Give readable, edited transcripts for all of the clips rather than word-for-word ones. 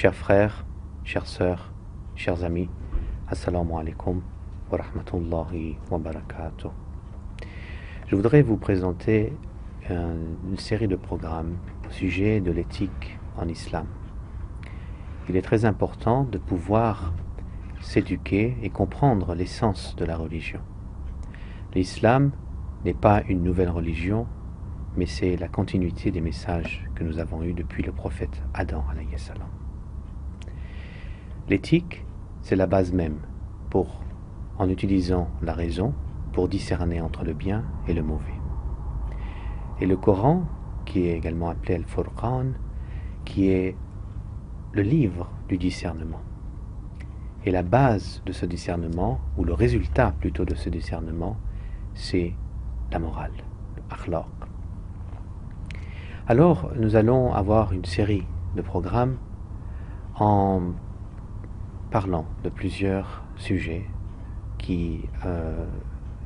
Chers frères, chères sœurs, chers amis, Assalamu alaikum wa rahmatullahi wa barakatuh. Je voudrais vous présenter une série de programmes au sujet de l'éthique en islam. Il est très important de pouvoir s'éduquer et comprendre l'essence de la religion. L'islam n'est pas une nouvelle religion, mais c'est la continuité des messages que nous avons eus depuis le prophète Adam alayhi salam. L'éthique, c'est la base même en utilisant la raison, pour discerner entre le bien et le mauvais. Et le Coran, qui est également appelé Al-Furqan, qui est le livre du discernement. Et la base de ce discernement, ou le résultat plutôt de ce discernement, c'est la morale, le akhlaq. Alors, nous allons avoir une série de programmes en parlant de plusieurs sujets qui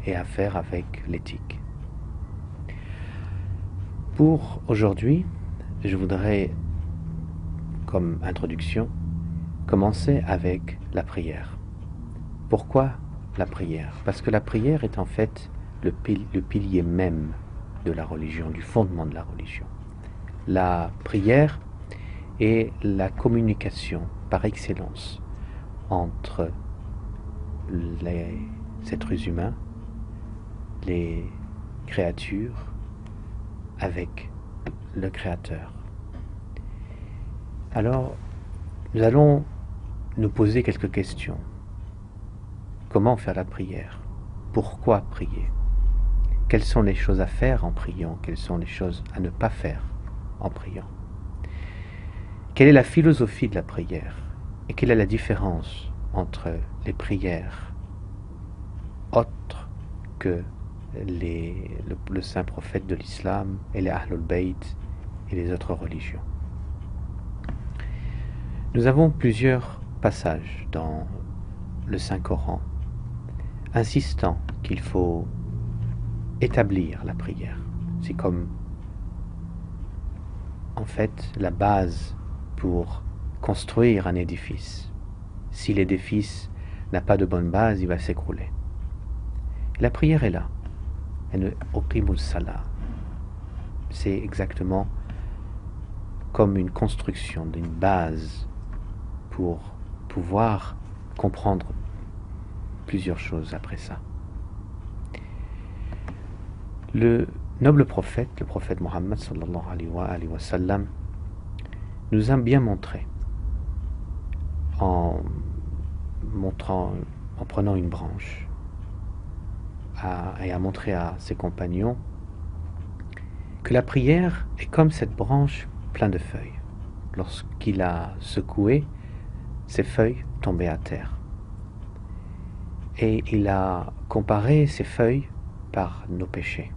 aient à faire avec l'éthique. Pour aujourd'hui, je voudrais, comme introduction, commencer avec la prière. Pourquoi la prière? Parce que la prière est en fait le pilier même de la religion, du fondement de la religion. La prière est la communication par excellence entre les êtres humains, les créatures, avec le Créateur. Alors, nous allons nous poser quelques questions. Comment faire la prière? Pourquoi prier? Quelles sont les choses à faire en priant? Quelles sont les choses à ne pas faire en priant? Quelle est la philosophie de la prière? Et quelle est la différence entre les prières autres que le saint prophète de l'islam et les Ahlul Bayt et les autres religions? Nous avons plusieurs passages dans le Saint-Coran insistant qu'il faut établir la prière. C'est comme en fait la base pour construire un édifice. Si l'édifice n'a pas de bonne base, il va s'écrouler. La prière est là. C'est exactement comme une construction d'une base pour pouvoir comprendre plusieurs choses après ça. Le noble prophète, le prophète Mohammed sallallahu alayhi wa sallam, nous a bien montré en prenant une branche et à montrer à ses compagnons que la prière est comme cette branche pleine de feuilles. Lorsqu'il a secoué, ces feuilles tombaient à terre. Et il a comparé ces feuilles par nos péchés.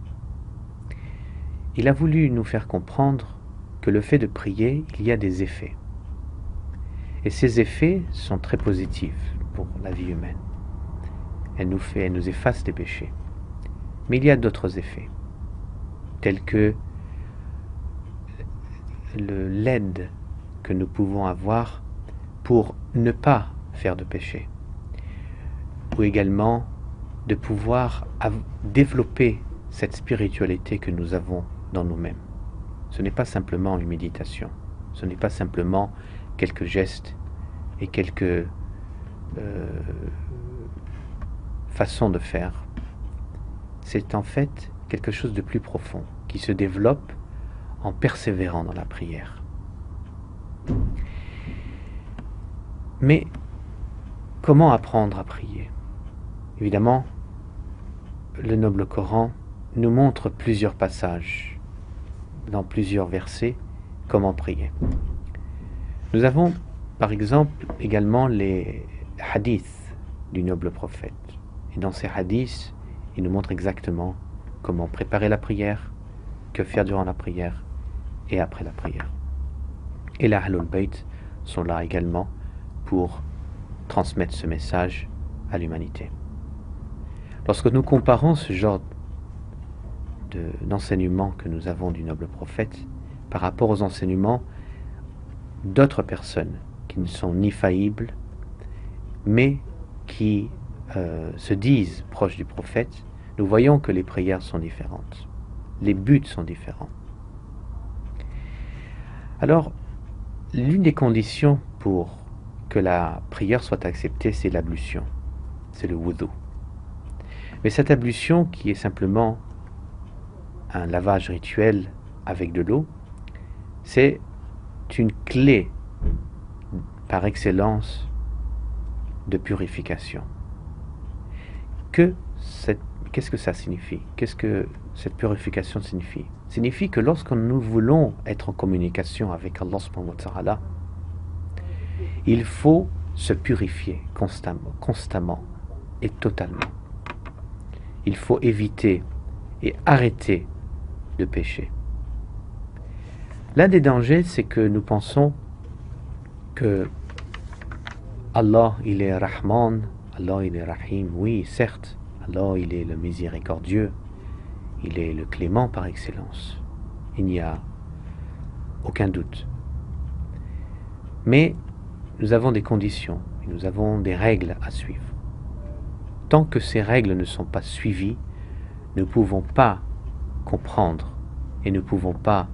Il a voulu nous faire comprendre que le fait de prier, il y a des effets. Et ces effets sont très positifs pour la vie humaine. Elle nous efface des péchés. Mais il y a d'autres effets, tels que l'aide que nous pouvons avoir pour ne pas faire de péché, ou également de pouvoir développer cette spiritualité que nous avons dans nous-mêmes. Ce n'est pas simplement une méditation, ce n'est pas simplement quelques gestes et quelques façons de faire. C'est en fait quelque chose de plus profond qui se développe en persévérant dans la prière. Mais comment apprendre à prier? Évidemment, le noble Coran nous montre plusieurs passages, dans plusieurs versets, comment prier. Nous avons par exemple également les hadiths du noble prophète. Et dans ces hadiths, il nous montre exactement comment préparer la prière, que faire durant la prière et après la prière. Et les Ahlul Bayt sont là également pour transmettre ce message à l'humanité. Lorsque nous comparons ce genre d'enseignement que nous avons du noble prophète par rapport aux enseignements d'autres personnes qui ne sont ni faillibles, mais qui se disent proches du prophète, nous voyons que les prières sont différentes. Les buts sont différents. Alors, l'une des conditions pour que la prière soit acceptée, c'est l'ablution. C'est le wudu. Mais cette ablution, qui est simplement un lavage rituel avec de l'eau, c'est une clé par excellence de purification. Qu'est-ce que ça signifie? Qu'est-ce que cette purification signifie? Signifie que lorsque nous voulons être en communication avec Allah subhanahu wa ta'ala, il faut se purifier constamment et totalement. Il faut éviter et arrêter de pécher. L'un des dangers, c'est que nous pensons que Allah, il est Rahman, Allah, il est Rahim. Oui, certes, Allah, il est le miséricordieux, il est le clément par excellence. Il n'y a aucun doute. Mais nous avons des conditions, et nous avons des règles à suivre. Tant que ces règles ne sont pas suivies, nous ne pouvons pas comprendre et ne pouvons pas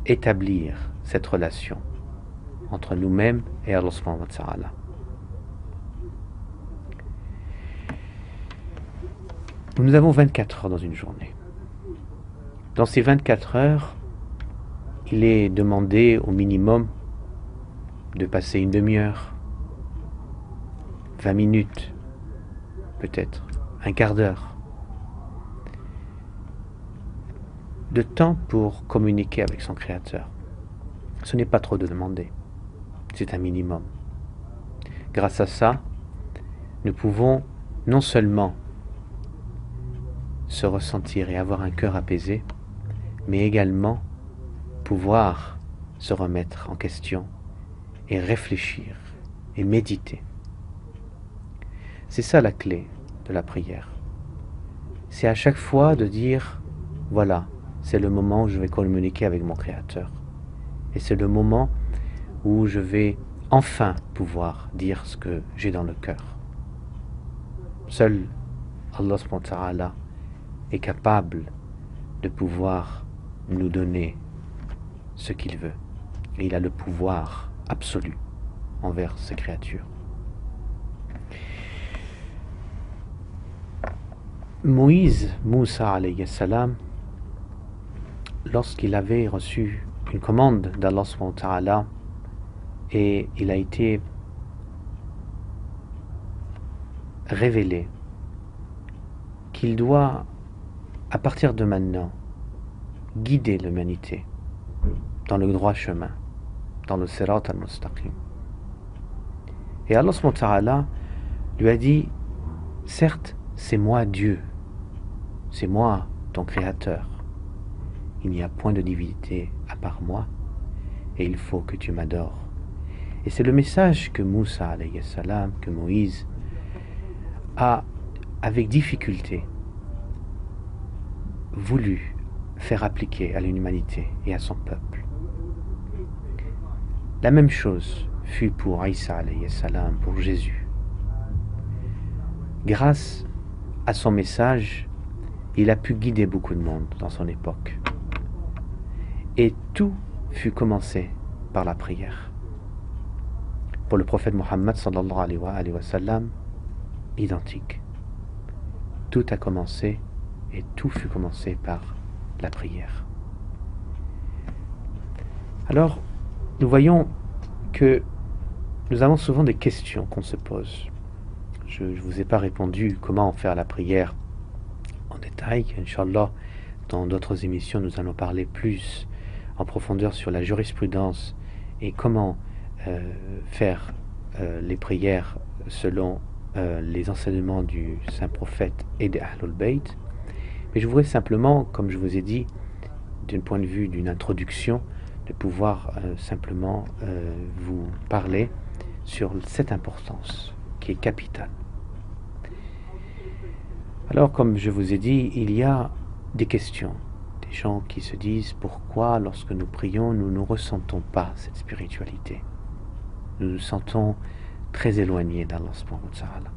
établir cette relation entre nous-mêmes et Allah subhanahu wa ta'ala. Nous avons 24 heures dans une journée. Dans ces 24 heures, il est demandé au minimum de passer une demi-heure, 20 minutes, peut-être, un quart d'heure, de temps pour communiquer avec son Créateur. Ce n'est pas trop de demander, c'est un minimum. Grâce à ça, nous pouvons non seulement se ressentir et avoir un cœur apaisé, mais également pouvoir se remettre en question et réfléchir et méditer. C'est ça la clé de la prière. C'est à chaque fois de dire, voilà, c'est le moment où je vais communiquer avec mon Créateur. Et c'est le moment où je vais enfin pouvoir dire ce que j'ai dans le cœur. Seul Allah subhanahu wa ta'ala est capable de pouvoir nous donner ce qu'il veut. Et il a le pouvoir absolu envers ses créatures. Moussa alayhi salam, lorsqu'il avait reçu une commande d'Allah subhanahu wa ta'ala et il a été révélé qu'il doit, à partir de maintenant, guider l'humanité dans le droit chemin, dans le sirat al-mustaqim. Et Allah subhanahu wa ta'ala lui a dit, certes, c'est moi Dieu, c'est moi ton créateur. Il n'y a point de divinité à part moi, et il faut que tu m'adores. Et c'est le message que Moussa alayhi salam, que Moïse a, avec difficulté, voulu faire appliquer à l'humanité et à son peuple. La même chose fut pour Isa alayhi salam, pour Jésus. Grâce à son message, il a pu guider beaucoup de monde dans son époque. Et tout fut commencé par la prière. Pour le prophète Mohammed sallallahu alayhi wa sallam, identique. Tout a commencé et tout fut commencé par la prière. Alors, nous voyons que nous avons souvent des questions qu'on se pose. Je ne vous ai pas répondu comment faire la prière en détail. Inch'Allah, dans d'autres émissions, nous allons parler plus en profondeur sur la jurisprudence et comment faire les prières selon les enseignements du saint prophète et des Ahlul Bayt. Mais je voudrais simplement, comme je vous ai dit, d'un point de vue d'une introduction, de pouvoir simplement vous parler sur cette importance qui est capitale. Alors, comme je vous ai dit, il y a des questions, des gens qui se disent pourquoi lorsque nous prions nous ne ressentons pas cette spiritualité. Nous nous sentons très éloignés d'Allah subhanahu wa ta'ala.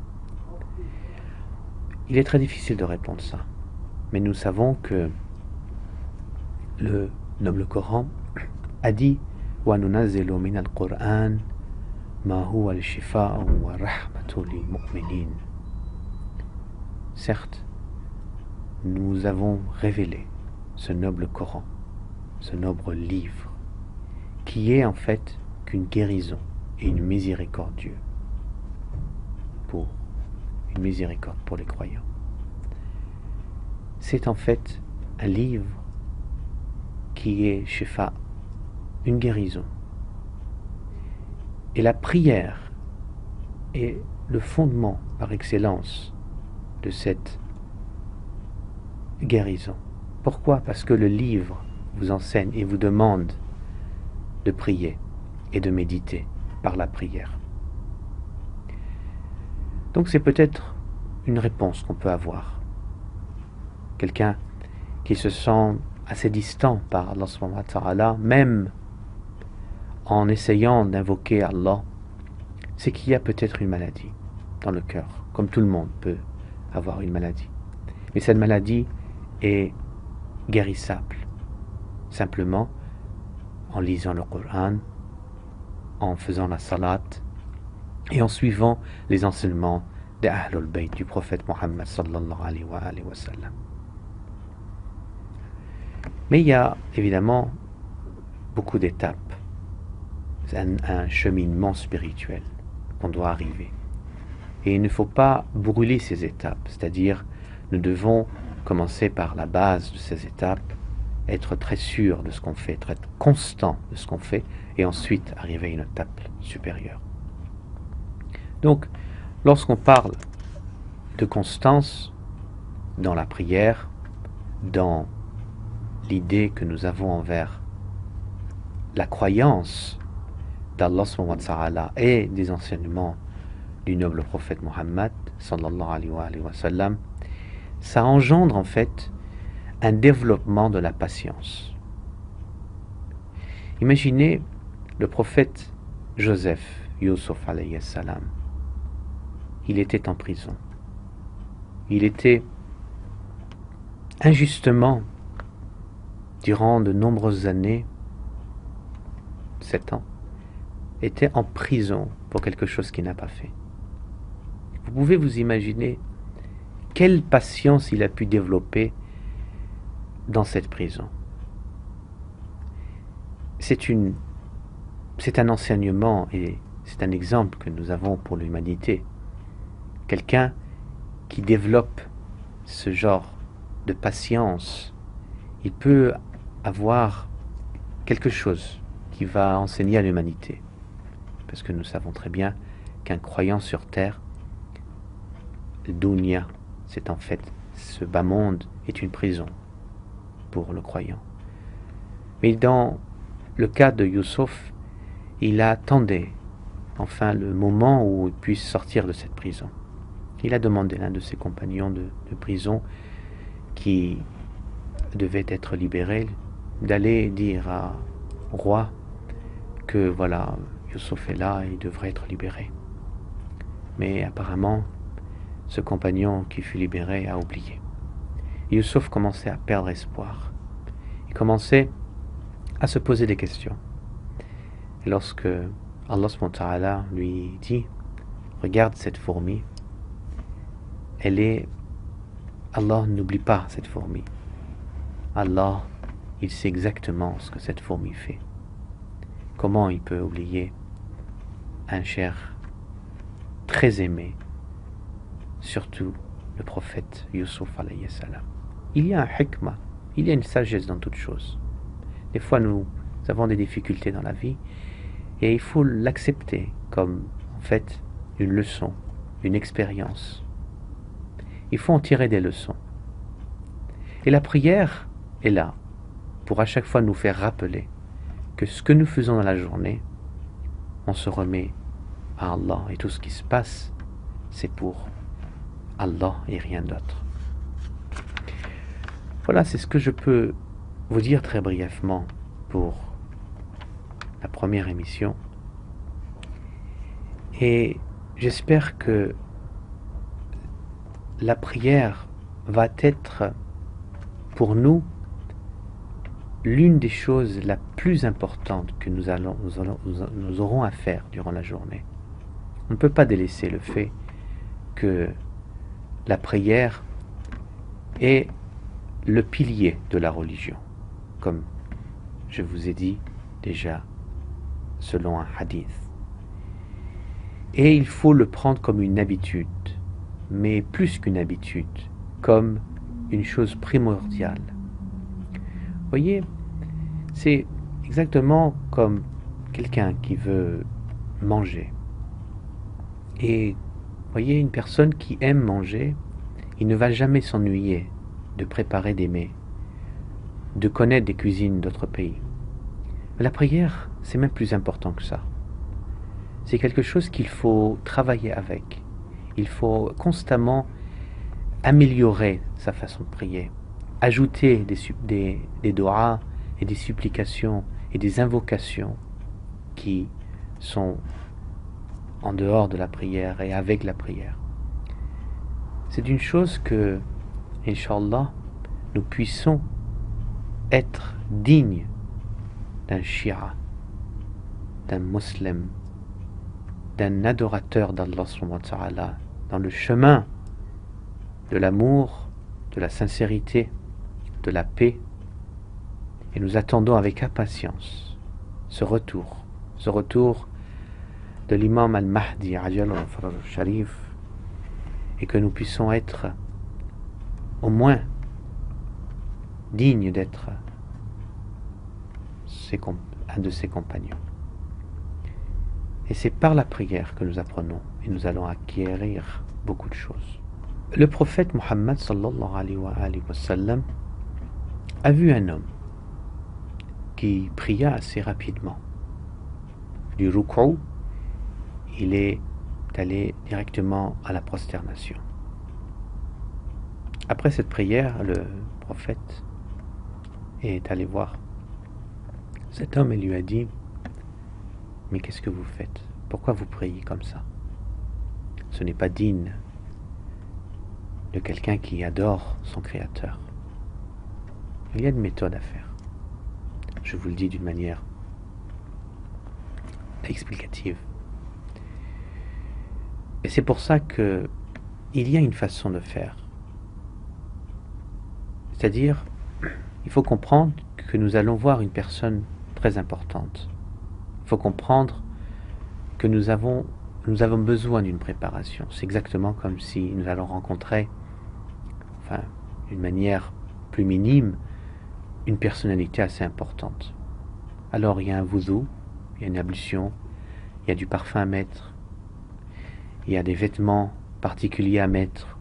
Il est très difficile de répondre ça, mais nous savons que le noble Coran a dit wa nunazzilu min al-Qur'an ma huwa al-shifa'u wa rahmatu lil mu'minin. Certes, nous avons révélé ce noble Coran, ce noble livre, qui est en fait qu'une guérison et une miséricorde pour les croyants. C'est en fait un livre qui est shifa, une guérison. Et la prière est le fondement par excellence de cette guérison. Pourquoi? Parce que le livre vous enseigne et vous demande de prier et de méditer par la prière. Donc c'est peut-être une réponse qu'on peut avoir. Quelqu'un qui se sent assez distant par Allah subhanahu wa ta'ala, même en essayant d'invoquer Allah, c'est qu'il y a peut-être une maladie dans le cœur, comme tout le monde peut avoir une maladie. Mais cette maladie est guérissable, simplement en lisant le Coran, en faisant la salat et en suivant les enseignements de Ahlul Bayt, du prophète Mohammed sallallahu alayhi wa sallam. Mais il y a évidemment beaucoup d'étapes. C'est un cheminement spirituel qu'on doit arriver. Et il ne faut pas brûler ces étapes, c'est-à-dire nous devons commencer par la base de ces étapes, être très sûr de ce qu'on fait, être constant de ce qu'on fait, et ensuite arriver à une étape supérieure. Donc, lorsqu'on parle de constance dans la prière, dans l'idée que nous avons envers la croyance d'Allah subhanahu wa ta'ala et des enseignements du noble prophète Mohammed sallallahu alayhi wa sallam, ça engendre en fait un développement de la patience. Imaginez le prophète Joseph, Yusuf alayhi salam. Il était en prison. Il était injustement, durant de nombreuses années, 7 ans, était en prison pour quelque chose qu'il n'a pas fait. Vous pouvez vous imaginer quelle patience il a pu développer dans cette prison. C'est un enseignement et c'est un exemple que nous avons pour l'humanité. Quelqu'un qui développe ce genre de patience, il peut avoir quelque chose qui va enseigner à l'humanité. Parce que nous savons très bien qu'un croyant sur terre, le dunya, c'est en fait, ce bas monde est une prison pour le croyant. Mais dans le cas de Yusuf, il attendait enfin le moment où il puisse sortir de cette prison. Il a demandé à l'un de ses compagnons de prison qui devait être libéré d'aller dire au roi que voilà, Yusuf est là et il devrait être libéré. Mais apparemment, ce compagnon qui fut libéré a oublié. Yusuf commençait à perdre espoir. Il commençait à se poser des questions. Et lorsque Allah subhanahu wa ta'ala lui dit « Regarde cette fourmi, Allah n'oublie pas cette fourmi. Allah, il sait exactement ce que cette fourmi fait. Comment il peut oublier un cher très aimé, surtout le prophète Yusuf alayhi salam. Il y a un hikmah, il y a une sagesse dans toute chose. Des fois nous avons des difficultés dans la vie et il faut l'accepter comme en fait une leçon, une expérience. Il faut en tirer des leçons. Et la prière est là pour à chaque fois nous faire rappeler que ce que nous faisons dans la journée, on se remet à Allah et tout ce qui se passe, c'est pour Allah et rien d'autre. Voilà, c'est ce que je peux vous dire très brièvement pour la première émission. Et j'espère que la prière va être pour nous l'une des choses la plus importantes que nous aurons à faire durant la journée. On ne peut pas délaisser le fait que la prière est le pilier de la religion, comme je vous ai dit déjà selon un hadith. Et il faut le prendre comme une habitude, mais plus qu'une habitude, comme une chose primordiale. Vous voyez, c'est exactement comme quelqu'un qui veut manger. Et vous voyez, une personne qui aime manger, il ne va jamais s'ennuyer de préparer des mets, de connaître des cuisines d'autres pays. Mais la prière, c'est même plus important que ça. C'est quelque chose qu'il faut travailler avec. Il faut constamment améliorer sa façon de prier, ajouter des doigts et des supplications et des invocations qui sont en dehors de la prière et avec la prière. C'est une chose que, Inch'Allah, nous puissions être dignes d'un shia, d'un musulman, d'un adorateur d'Allah subhanahu wa ta'ala, dans le chemin de l'amour, de la sincérité, de la paix. Et nous attendons avec impatience ce retour de l'imam al-Mahdi al-Sharif, et que nous puissions être au moins dignes d'être un de ses compagnons. Et c'est par la prière que nous apprenons et nous allons acquérir beaucoup de choses. Le prophète Muhammad sallallahu alayhi wa sallam a vu un homme qui pria assez rapidement. Du ruku', il est allé directement à la prosternation. Après cette prière, le prophète est allé voir cet homme et lui a dit: mais qu'est-ce que vous faites? Pourquoi vous priez comme ça? Ce n'est pas digne de quelqu'un qui adore son Créateur. Il y a une méthode à faire. Je vous le dis d'une manière explicative. Et c'est pour ça que il y a une façon de faire. C'est-à-dire, il faut comprendre que nous allons voir une personne très importante. Il faut comprendre que nous avons besoin d'une préparation. C'est exactement comme si nous allons rencontrer, d'une manière plus minime, une personnalité assez importante. Alors il y a un wudu, il y a une ablution, il y a du parfum à mettre, il y a des vêtements particuliers à mettre,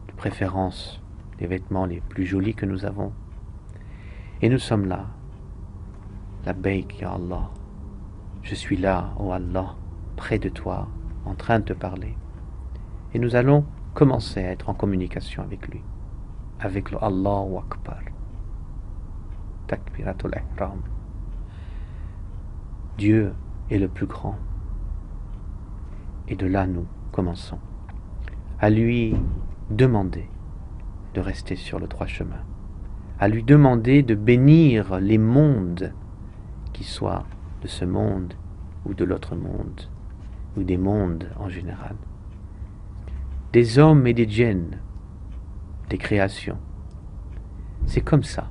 de préférence les vêtements les plus jolis que nous avons. Et nous sommes là. Labbaik ya Allah. Je suis là, oh Allah, près de toi, en train de te parler. Et nous allons commencer à être en communication avec lui, avec le Allahu Akbar. Takbiratul Ihram. Dieu est le plus grand. Et de là, nous commençons à lui demander de rester sur le droit chemin, à lui demander de bénir les mondes, qui soient de ce monde ou de l'autre monde, ou des mondes en général, des hommes et des djinns, des créations. C'est comme ça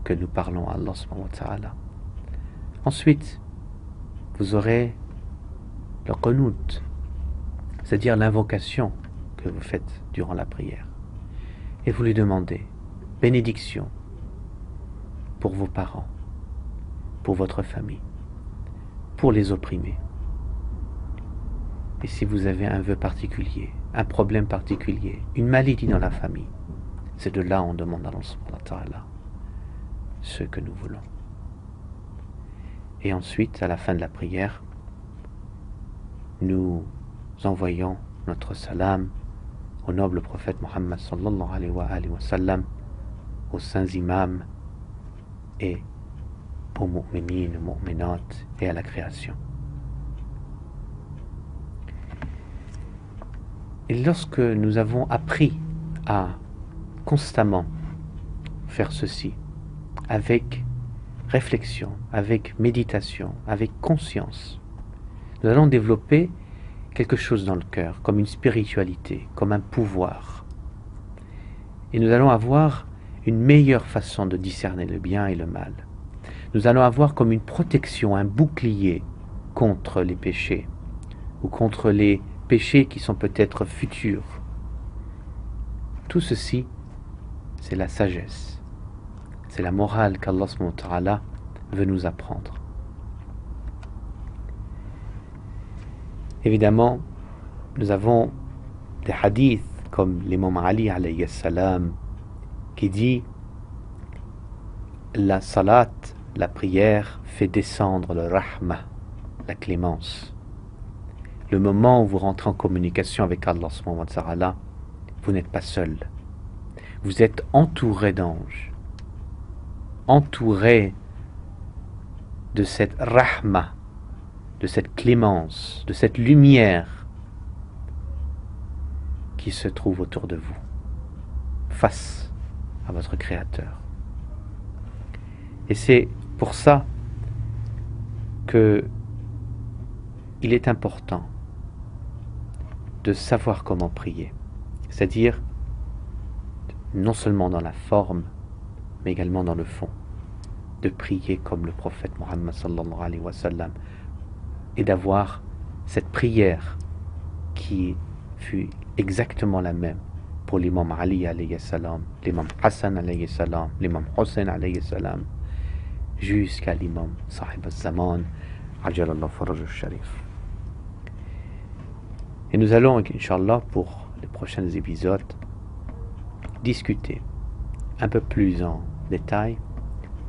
que nous parlons à Allah subhanahu wa ta'ala. Ensuite, vous aurez le qunut, c'est-à-dire l'invocation que vous faites durant la prière. Et vous lui demandez bénédiction pour vos parents, pour votre famille, pour les opprimés. Et si vous avez un vœu particulier, un problème particulier, une maladie dans la famille, c'est de là on demande à Allah subhanahu wa ta'ala ce que nous voulons. Et ensuite, à la fin de la prière, nous envoyons notre salam au noble prophète Muhammad sallallahu alayhi wa sallam, aux saints imams et aux mu'minines, aux mu'minat et à la création. Et lorsque nous avons appris à constamment faire ceci, avec réflexion, avec méditation, avec conscience, nous allons développer quelque chose dans le cœur, comme une spiritualité, comme un pouvoir. Et nous allons avoir une meilleure façon de discerner le bien et le mal. Nous allons avoir comme une protection, un bouclier contre les péchés, ou contre les péchés qui sont peut-être futurs. Tout ceci, c'est la sagesse. C'est la morale qu'Allah subhanahu wa ta'ala veut nous apprendre. Évidemment, nous avons des hadiths comme l'imam Ali alayhi salam qui dit la salat, la prière, fait descendre le rahma, la clémence. Le moment où vous rentrez en communication avec Allah subhanahu wa ta'ala, vous n'êtes pas seul. Vous êtes entouré d'anges, entouré de cette rahma, de cette clémence, de cette lumière qui se trouve autour de vous, face à votre Créateur. Et c'est pour ça que il est important de savoir comment prier, c'est-à-dire non seulement dans la forme, mais également dans le fond, de prier comme le prophète Mohammed sallallahu alayhi wa sallam, et d'avoir cette prière qui fut exactement la même pour l'imam Ali alayhi salam, l'imam Hassan alayhi salam, l'imam Hussein alayhi salam, jusqu'à l'imam Sahib al-Zaman, Ajalallah Faraj al-Sharif. Et nous allons, Inch'Allah, pour les prochains épisodes, discuter un peu plus en détail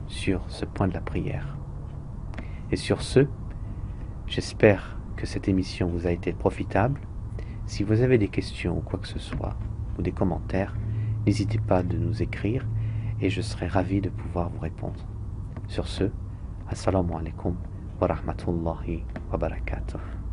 sur ce point de la prière. Et sur ce, j'espère que cette émission vous a été profitable. Si vous avez des questions ou quoi que ce soit, ou des commentaires, n'hésitez pas de nous écrire et je serai ravi de pouvoir vous répondre. Sur ce, assalamu alaikum wa rahmatullahi wa barakatuh.